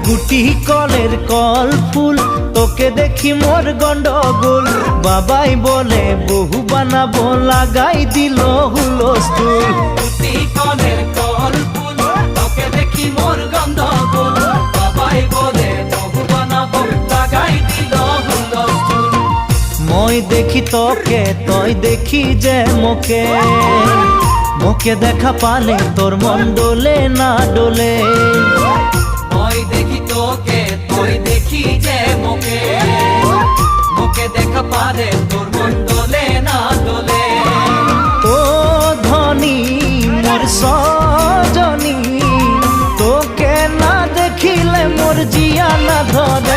গুটি কলের কল ফুল তোকে দেখি মোর গন্ডগোল বাবাই বলে বহু বানাবো লাগাই দিল হুলস্থুল গুটি কলের কল ফুল তোকে দেখি মোর গন্ডগোল বাবাই বলে বহু বানাবো লাগাই দিল হুলস্থুল মই দেখি তোকে তই দেখি যে মোকে মোকে দেখা পালে তোর মন ডোলে না ডোলে মই দেখি তোকে তুই দেখি যে মোকে মোকে দেখা পারে তোর মন দোলে না দোলে ও ধনী মোর সজনী তোকে না দেখিলে মোর জিয়া না ধরে